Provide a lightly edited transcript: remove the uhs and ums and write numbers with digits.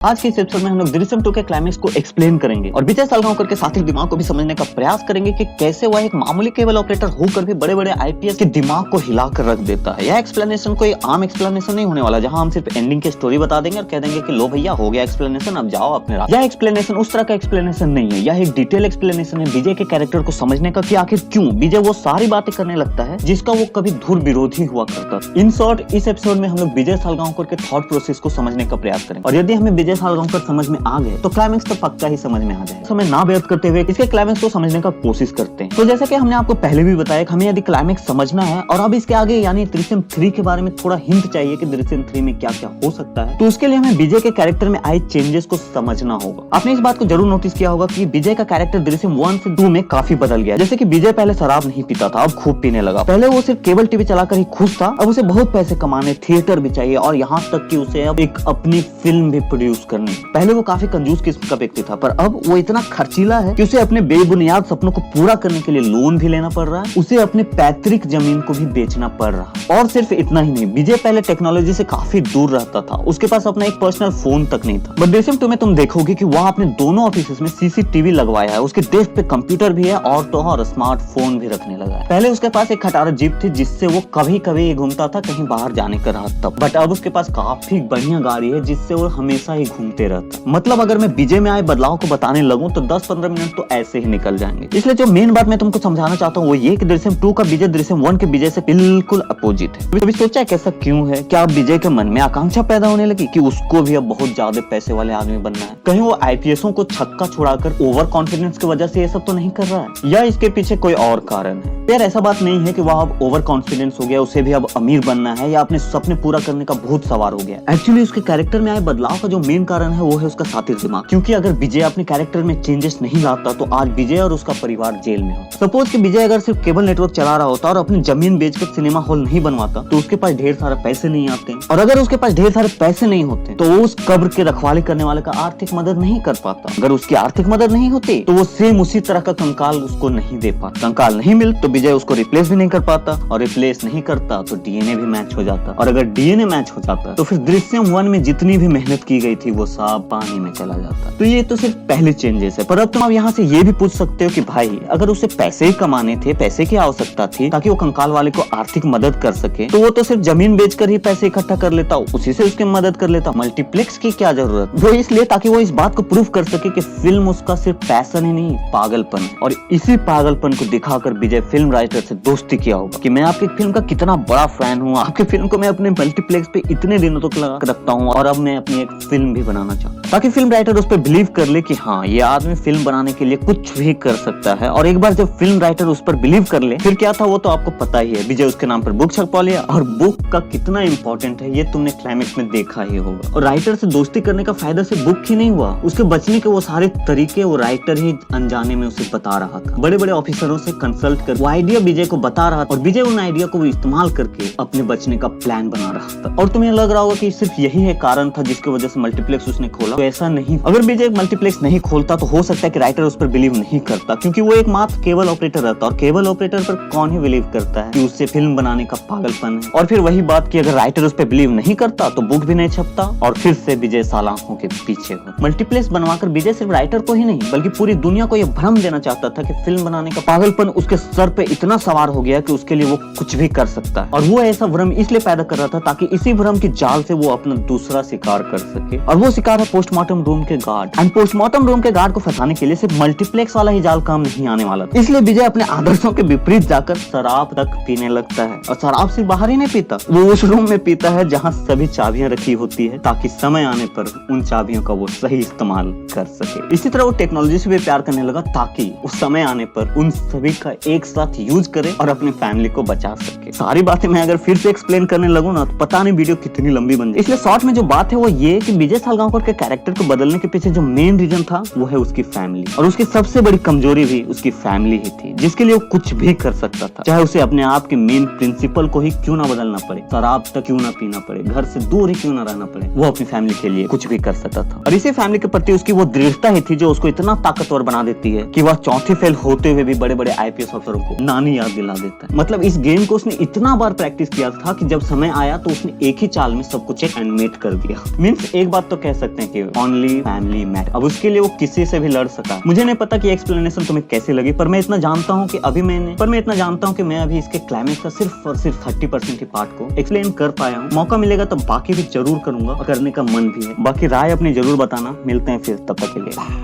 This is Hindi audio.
आज के इस एपिसोड में हम लोग दृश्यम 2 के क्लाइमेक्स को एक्सप्लेन करेंगे और विजय सालगांवकर के साथी दिमाग को भी समझने का प्रयास करेंगे कि कैसे वह एक मामूली केबल ऑपरेटर होकर भी बड़े बड़े आईपीएस के दिमाग को हिलाकर रख देता है। यह एक्सप्लेनेशन कोई आम एक्सप्लेनेशन नहीं होने वाला जहां हम सिर्फ एंडिंग की स्टोरी बता देंगे और कह देंगे कि लो भैया हो गया एक्सप्लेनेशन, अब जाओ अपने राह। यह एक्सप्लेनेशन उस तरह का एक्सप्लेनेशन नहीं है, यह एक डिटेल एक्सप्लेनेशन है विजय के कैरेक्टर को समझने का कि आखिर क्यों विजय वो सारी बातें करने लगता है जिसका वो कभी धुर विरोधी हुआ करता था। इन शॉर्ट इस एपिसोड में हम लोग विजय सालगांवकर के थॉट प्रोसेस को समझने का प्रयास करेंगे और यदि हमें विजय सालगांवकर समझ में आ गए तो क्लाइमेक्स तो पक्का ही समझ में आ जाए। समय ना व्यर्थ करते हुए इसके क्लाइमेक्स को समझने का कोशिश करते हैं। तो जैसा कि हमने आपको पहले भी बताया कि हमें यदि क्लाइमेक्स समझना है और अब इसके आगे यानी दृश्यम 3 के बारे में थोड़ा हिंट चाहिए कि दृश्यम 3 में क्या क्या हो सकता है, तो उसके लिए हमें विजय के कैरेक्टर में आए चेंजेस को समझना होगा। आपने इस बात को जरूर नोटिस किया होगा कि विजय का कैरेक्टर दृश्यम 1 से 2 में काफी बदल गया। जैसे कि विजय पहले शराब नहीं पीता था, अब खूब पीने लगा। पहले वो सिर्फ केबल टीवी चलाकर ही खुश था, अब उसे बहुत पैसे कमाने, थिएटर भी चाहिए और यहाँ तक कि उसे अब एक अपनी फिल्म भी प्रोड्यूस करनी। पहले वो काफी कंजूस किस्म का व्यक्ति था, पर अब वो इतना खर्चीला है कि उसे अपने बेबुनियाद सपनों को पूरा करने के लिए लोन भी लेना पड़ रहा है, उसे अपने पैतृक जमीन को भी बेचना पड़ रहा है। और सिर्फ इतना ही नहीं, विजय पहले टेक्नोलॉजी से काफी दूर रहता था, उसके पास अपना एक पर्सनल फोन तक नहीं था। बट दृश्यम 2 में तुम देखोगे कि वह अपने दोनों ऑफिस में सीसीटीवी लगवाया है, उसके डेस्क पे कंप्यूटर भी है और तो और स्मार्टफोन भी रखने लगा है। पहले उसके पास एक खटारा जीप थी जिससे वो कभी कभी घूमता था कहीं बाहर जाने का रहा तब, बट अब उसके पास काफी बढ़िया गाड़ी है जिससे वो हमेशा ही घूमते रहता। मतलब अगर मैं विजय में आए बदलाव को बताने लगूं तो 10-15 मिनट तो ऐसे ही निकल जाएंगे। इसलिए जो मेन बात मैं तुमको समझाना चाहता हूँ वो ये कि दृश्यम 2 का विजय दृश्यम 1 के विजय से बिल्कुल अपोजिट है। अभी सोचा है कैसा क्यों है? क्या अब विजय के मन में आकांक्षा पैदा होने लगी कि उसको भी अब बहुत ज्यादा पैसे वाले आदमी बनना है? कहीं वो आईपीएसों को छक्का छुड़ाकर ओवर कॉन्फिडेंस की वजह से ये सब तो नहीं कर रहा है, या इसके पीछे कोई और कारण है? यार ऐसा बात नहीं है कि वह अब ओवर कॉन्फिडेंस हो गया, उसे भी अब अमीर बनना है या अपने सपने पूरा करने का भूत सवार हो गया। एक्चुअली उसके कैरेक्टर में आए बदलाव का जो मेन कारण है वो है उसका साथी दिमाग। क्योंकि अगर विजय अपने कैरेक्टर में चेंजेस नहीं लाता तो आज विजय और उसका परिवार जेल में होता। सपोज कि विजय अगर सिर्फ केबल नेटवर्क चला रहा होता और अपनी जमीन बेचकर सिनेमा हॉल नहीं बनवाता तो उसके पास ढेर सारे पैसे नहीं आते, और अगर उसके पास ढेर सारे पैसे नहीं होते तो वो उस कब्र के रखवाली करने वाले का आर्थिक मदद नहीं कर पाता। अगर उसकी आर्थिक मदद नहीं होती तो वो सेम उसी तरह का कंकाल उसको नहीं दे पाता। कंकाल नहीं मिल तो विजय उसको रिप्लेस भी नहीं कर पाता, और रिप्लेस नहीं करता तो डीएनए भी मैच हो जाता, और अगर डीएनए मैच हो जाता तो फिर दृश्यम 1 में जितनी भी मेहनत की गई थी वो सब पानी में चला जाता। तो ये तो सिर्फ पहले चेंजेस है। पर अब तुम यहाँ से ये भी पूछ सकते हो कि भाई अगर उसे पैसे ही कमाने थे, पैसे की आवश्यकता थी ताकि वो कंकाल वाले को आर्थिक मदद कर सके, तो वो तो सिर्फ जमीन बेचकर ही पैसे इकट्ठा कर लेता, उसी से उसकी मदद कर लेता। मल्टीप्लेक्स की क्या जरूरत? वो इसलिए ताकि वो इस बात को प्रूव कर सके कि फिल्म उसका सिर्फ पैशन ही नहीं पागलपन है, और इसी पागलपन को दिखाकर विजय फिल्म राइटर से दोस्ती किया होगा कि मैं आपकी फिल्म का कितना बड़ा फैन हूँ, आपकी फिल्म को मैं अपने मल्टीप्लेक्स पे इतने दिनों तक लगा रखता हूँ और अब मैं अपनी एक फिल्म भी बनाना चाहता हूँ, ताकि फिल्म राइटर उस पर बिलीव कर ले कि हाँ ये आदमी फिल्म बनाने के लिए कुछ भी कर सकता है। और एक बार जब फिल्म राइटर उस पर बिलीव कर ले फिर क्या था वो तो आपको पता ही है। विजय उसके नाम पर बुक छपवा लिया, और बुक का कितना इंपॉर्टेंट है ये तुमने क्लाइमेक्स में देखा ही होगा। और राइटर से दोस्ती करने का फायदा सिर्फ बुक ही नहीं हुआ, उसके बचने के वो सारे तरीके वो राइटर ही अनजाने में उसे बता रहा था। बड़े बड़े ऑफिसरों से कंसल्ट कर वो आइडिया विजय को बता रहा था, और विजय उन आइडिया को इस्तेमाल करके अपने बचने का प्लान बना रहा था। और तुम्हें लग रहा होगा कि सिर्फ यही है कारण था जिसकी वजह से मल्टीप्लेक्स उसने खोला, तो ऐसा नहीं। अगर विजय मल्टीप्लेक्स नहीं खोलता तो हो सकता है कि राइटर उस पर बिलीव नहीं करता, क्योंकि वो एकमात्र केबल ऑपरेटर रहता, और केबल ऑपरेटर पर कौन ही बिलीव करता है कि उससे फिल्म बनाने का पागलपन है। और फिर वही बात कि अगर राइटर उस पर बिलीव नहीं करता तो बुक भी नहीं छपता, और फिर से विजय सालांखों के पीछे हो। मल्टीप्लेक्स बनवाकर विजय सिर्फ राइटर को ही नहीं बल्कि पूरी दुनिया को यह भ्रम देना चाहता था कि फिल्म बनाने का पागलपन उसके सर पे इतना सवार हो गया कि उसके लिए वो कुछ भी कर सकता है। और वो ऐसा भ्रम इसलिए पैदा कर रहा था ताकि इसी भ्रम की जाल से वो अपना दूसरा शिकार कर सके, और वो शिकार है पोस्टमार्टम रूम के गार्ड। एंड पोस्टमार्टम रूम के गार्ड को फंसाने के लिए सिर्फ मल्टीप्लेक्स वाला ही जाल काम नहीं आने वाला था। इसलिए विजय अपने आदर्शों के विपरीत जाकर शराब तक पीने लगता है, और शराब सिर्फ बाहर ही नहीं पीता, वो उस रूम में पीता है जहाँ सभी चाबियां रखी होती है, ताकि समय आने पर उन चाबियों का वो सही इस्तेमाल कर सके। इसी तरह वो टेक्नोलॉजी से भी प्यार करने लगा ताकि उस समय आने पर उन सभी का एक साथ यूज करे और अपनी फैमिली को बचा सके। सारी बातें मैं अगर फिर से एक्सप्लेन करने लगूं ना तो पता नहीं वीडियो कितनी लंबी बन जाए। इसलिए शॉर्ट में जो बात है वो ये कि विजय सालगांवकर के कैरेक्टर को बदलने के पीछे जो मेन रीजन था वो है उसकी फैमिली, और उसकी सबसे बड़ी कमजोरी भी उसकी फैमिली ही थी, जिसके लिए वो कुछ भी कर सकता था, चाहे उसे अपने आप के मेन प्रिंसिपल को ही क्यों ना बदलना पड़े, शराब तक क्यों ना पीना पड़े, घर से दूर ही क्यों ना रहना पड़े, वो अपनी फैमिली के लिए कुछ भी कर सकता था। और इसी फैमिली के प्रति उसकी वो दृढ़ता ही थी जो उसको इतना ताकतवर बना देती है कि वह चौथी फेल होते हुए भी बड़े बड़े आईपीएस अफसरों को नानी याद दिला देता है। मतलब इस गेम को उसने इतना बार प्रैक्टिस किया था कि जब समय आया तो उसने एक ही चाल में सब कुछ एनिमेट कर दिया। मींस एक बात तो कह सकते हैं कि ओनली फैमिली मैटर। अब उसके लिए वो किसी से भी लड़ सका। मुझे नहीं पता कि एक्सप्लेनेशन तुम्हें कैसी लगी, पर मैं इतना जानता हूँ कि मैं अभी इसके क्लाइमेक्स का सिर्फ और सिर्फ 30% के पार्ट को एक्सप्लेन कर पाया हूँ। मौका मिलेगा तो बाकी भी जरूर करूंगा, करने का मन भी है। बाकी राय अपनी जरूर बताना। मिलते हैं फिर, तब तक के लिए।